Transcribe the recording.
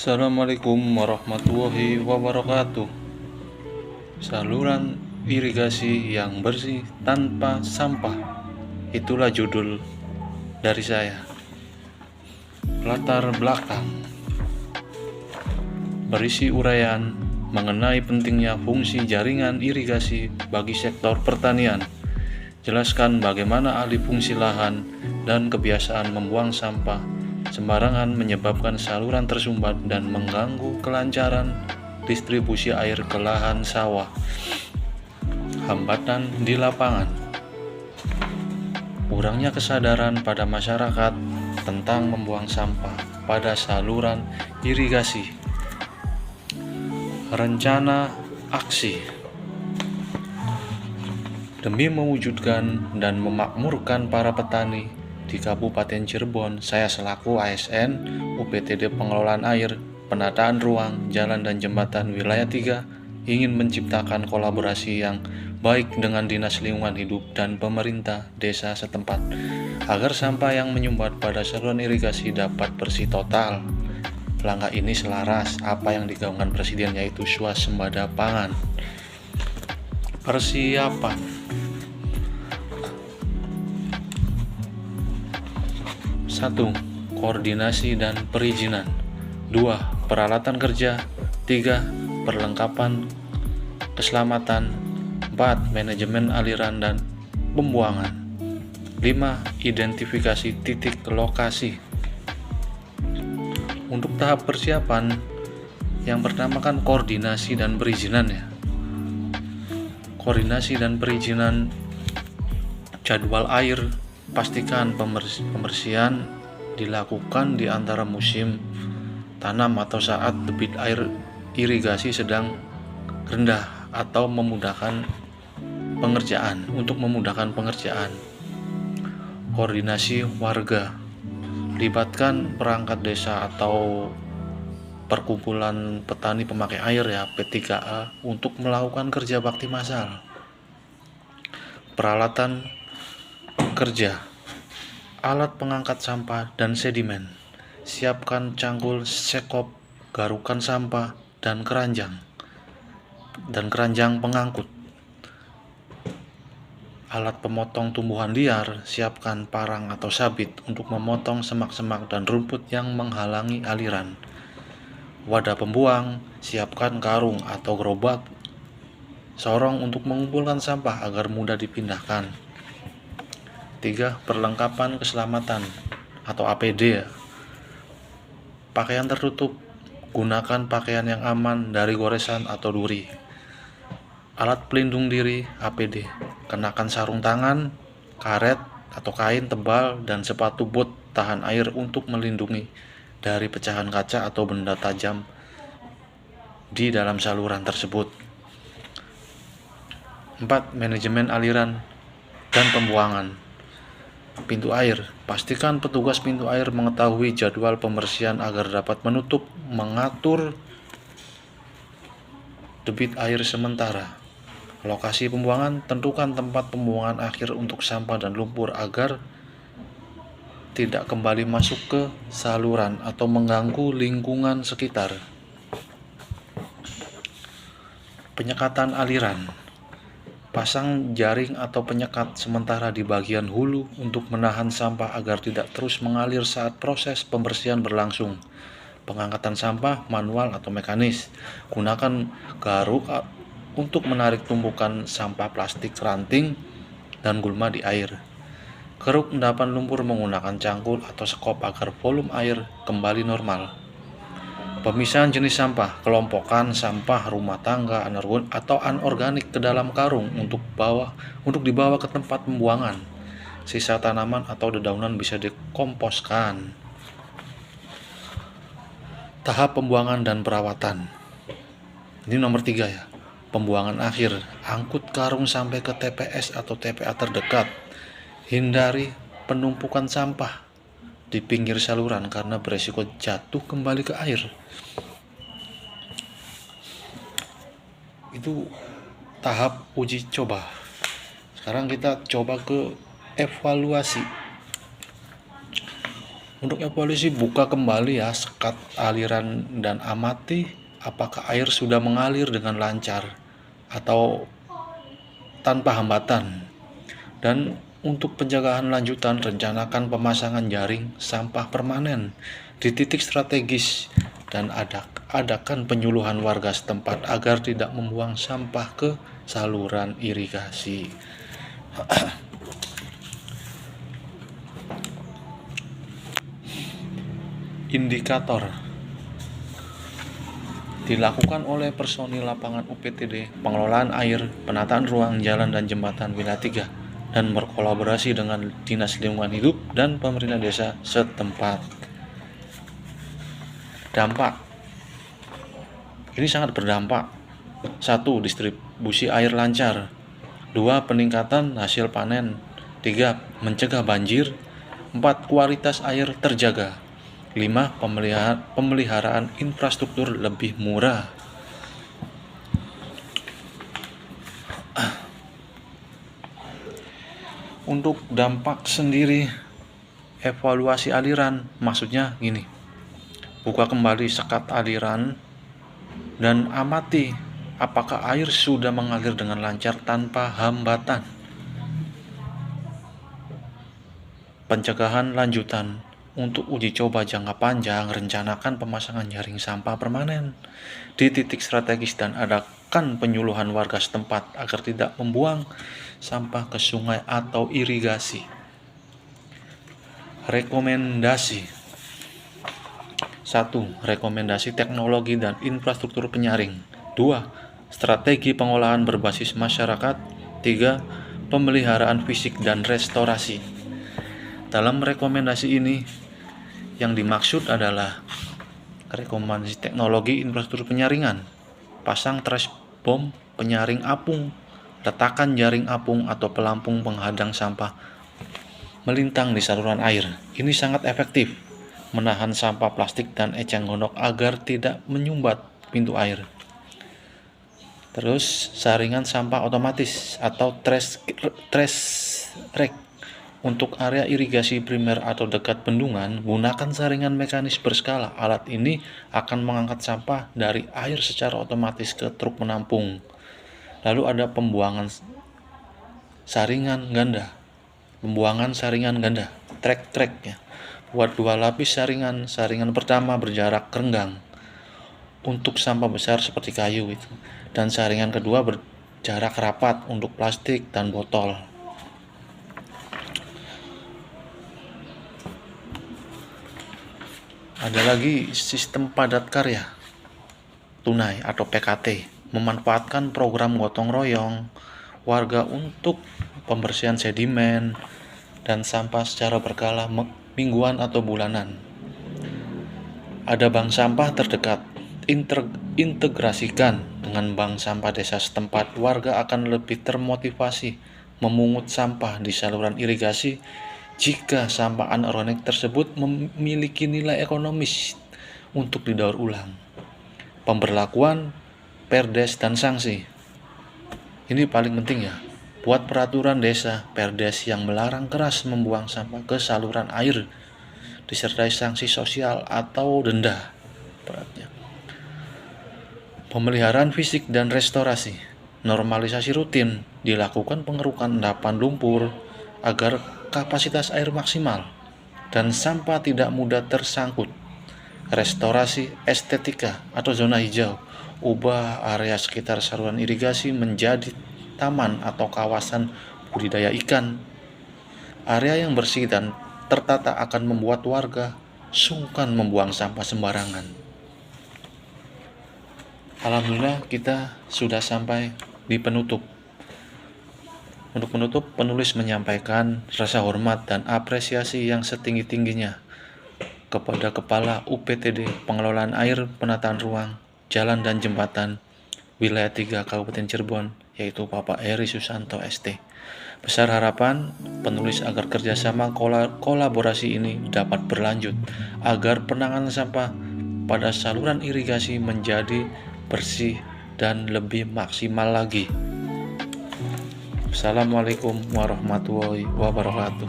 Assalamualaikum warahmatullahi wabarakatuh. Saluran irigasi yang bersih tanpa sampah. Itulah judul dari saya. Latar belakang berisi uraian mengenai pentingnya fungsi jaringan irigasi bagi sektor pertanian. Jelaskan bagaimana alih fungsi lahan dan kebiasaan membuang sampah sembarangan menyebabkan saluran tersumbat dan mengganggu kelancaran distribusi air ke lahan sawah. Hambatan di lapangan. Kurangnya kesadaran pada masyarakat tentang membuang sampah pada saluran irigasi. Rencana aksi. Demi mewujudkan dan memakmurkan para petani di Kabupaten Cirebon, saya selaku ASN UPTD Pengelolaan Air, Penataan Ruang, Jalan dan Jembatan Wilayah 3 ingin menciptakan kolaborasi yang baik dengan Dinas Lingkungan Hidup dan pemerintah desa setempat agar sampah yang menyumbat pada saluran irigasi dapat bersih total. Langkah ini selaras apa yang digaungkan Presiden, yaitu swasembada pangan. Persiapan. 1. Koordinasi dan perizinan. 2. Peralatan kerja. 3. Perlengkapan keselamatan. 4. Manajemen aliran dan pembuangan. 5. Identifikasi titik lokasi. Untuk tahap persiapan, yang pertama kan koordinasi dan perizinan ya. Koordinasi dan perizinan jadwal air. Pastikan pembersihan dilakukan di antara musim tanam atau saat debit air irigasi sedang rendah atau memudahkan pengerjaan. Untuk memudahkan pengerjaan, koordinasi warga. Libatkan perangkat desa atau perkumpulan petani pemakai air ya, P3A, untuk melakukan kerja bakti massal. Peralatan kerja. Alat pengangkat sampah dan sedimen. Siapkan cangkul, sekop, garukan sampah, dan keranjang pengangkut. Alat pemotong tumbuhan liar. Siapkan parang atau sabit untuk memotong semak-semak dan rumput yang menghalangi aliran. Wadah pembuang. Siapkan karung atau gerobak sorong untuk mengumpulkan sampah agar mudah dipindahkan. 3. Perlengkapan keselamatan atau APD ya. Pakaian tertutup. Gunakan pakaian yang aman dari goresan atau duri. Alat pelindung diri APD. Kenakan sarung tangan, karet atau kain tebal, dan sepatu bot tahan air untuk melindungi dari pecahan kaca atau benda tajam di dalam saluran tersebut. 4. Manajemen aliran dan pembuangan. Pintu air. Pastikan petugas pintu air mengetahui jadwal pembersihan agar dapat menutup, mengatur debit air sementara. Lokasi pembuangan. Tentukan tempat pembuangan akhir untuk sampah dan lumpur agar tidak kembali masuk ke saluran atau mengganggu lingkungan sekitar. Penyekatan aliran. Pasang jaring atau penyekat sementara di bagian hulu untuk menahan sampah agar tidak terus mengalir saat proses pembersihan berlangsung. Pengangkatan sampah manual atau mekanis. Gunakan garuk untuk menarik tumpukan sampah plastik, ranting, dan gulma di air. Keruk endapan lumpur menggunakan cangkul atau sekop agar volume air kembali normal. Pemisahan jenis sampah. Kelompokkan sampah rumah tangga atau anorganik ke dalam karung untuk dibawa ke tempat pembuangan. Sisa tanaman atau dedaunan bisa dikomposkan. Tahap pembuangan dan perawatan. Ini nomor 3 ya. Pembuangan akhir. Angkut karung sampai ke TPS atau TPA terdekat. Hindari penumpukan sampah di pinggir saluran karena beresiko jatuh kembali ke air. Itu tahap uji coba. Sekarang kita coba ke evaluasi. Untuk evaluasi, buka kembali ya sekat aliran dan amati apakah air sudah mengalir dengan lancar atau tanpa hambatan. Dan untuk penjagaan lanjutan, rencanakan pemasangan jaring sampah permanen di titik strategis dan adakan penyuluhan warga setempat agar tidak membuang sampah ke saluran irigasi. Indikator dilakukan oleh personil lapangan UPTD, pengelolaan air, penataan ruang, jalan dan jembatan wilayah 3 dan berkolaborasi dengan Dinas Lingkungan Hidup dan pemerintah desa setempat. Dampak ini sangat berdampak. 1. Distribusi air lancar. 2. Peningkatan hasil panen. 3. Mencegah banjir. 4. Kualitas air terjaga. 5. Pemeliharaan infrastruktur lebih murah. Untuk dampak sendiri, evaluasi aliran, maksudnya gini, buka kembali sekat aliran dan amati apakah air sudah mengalir dengan lancar tanpa hambatan. Pencegahan lanjutan. Untuk uji coba jangka panjang, rencanakan pemasangan jaring sampah permanen di titik strategis dan adakan penyuluhan warga setempat agar tidak membuang sampah ke sungai atau irigasi. Rekomendasi 1. Rekomendasi teknologi dan infrastruktur penyaring. 2. Strategi pengolahan berbasis masyarakat. 3. Pemeliharaan fisik dan restorasi. Dalam rekomendasi ini, yang dimaksud adalah rekomendasi teknologi infrastruktur penyaringan, pasang trash bom penyaring apung, letakkan jaring apung atau pelampung penghadang sampah melintang di saluran air. Ini sangat efektif menahan sampah plastik dan eceng gondok agar tidak menyumbat pintu air. Terus saringan sampah otomatis atau trash rack. Untuk area irigasi primer atau dekat bendungan, gunakan saringan mekanis berskala. Alat ini akan mengangkat sampah dari air secara otomatis ke truk penampung. Lalu ada pembuangan saringan ganda. Track ya. Buat 2 lapis saringan pertama berjarak renggang untuk sampah besar seperti kayu itu, dan saringan kedua berjarak rapat untuk plastik dan botol. Ada lagi sistem padat karya tunai atau PKT, memanfaatkan program gotong royong warga untuk pembersihan sedimen dan sampah secara berkala mingguan atau bulanan. Ada bank sampah terdekat, integrasikan dengan bank sampah desa setempat, warga akan lebih termotivasi memungut sampah di saluran irigasi jika sampah anorganik tersebut memiliki nilai ekonomis untuk didaur ulang. Pemberlakuan perdes dan sanksi. Ini paling penting ya. Buat peraturan desa, perdes yang melarang keras membuang sampah ke saluran air, disertai sanksi sosial atau denda beratnya. Pemeliharaan fisik dan restorasi. Normalisasi rutin, dilakukan pengerukan endapan lumpur agar kapasitas air maksimal dan sampah tidak mudah tersangkut. Restorasi estetika atau zona hijau, ubah area sekitar saluran irigasi menjadi taman atau kawasan budidaya ikan. Area yang bersih dan tertata akan membuat warga sungkan membuang sampah sembarangan. Alhamdulillah, kita sudah sampai di penutup. Untuk penutup, penulis menyampaikan rasa hormat dan apresiasi yang setinggi-tingginya kepada Kepala UPTD Pengelolaan Air, Penataan Ruang, Jalan dan Jembatan Wilayah 3 Kabupaten Cirebon, yaitu Bapak Heri Susanto ST. Besar harapan penulis agar kerjasama kolaborasi ini dapat berlanjut, agar penanganan sampah pada saluran irigasi menjadi bersih dan lebih maksimal lagi. Assalamualaikum warahmatullahi wabarakatuh.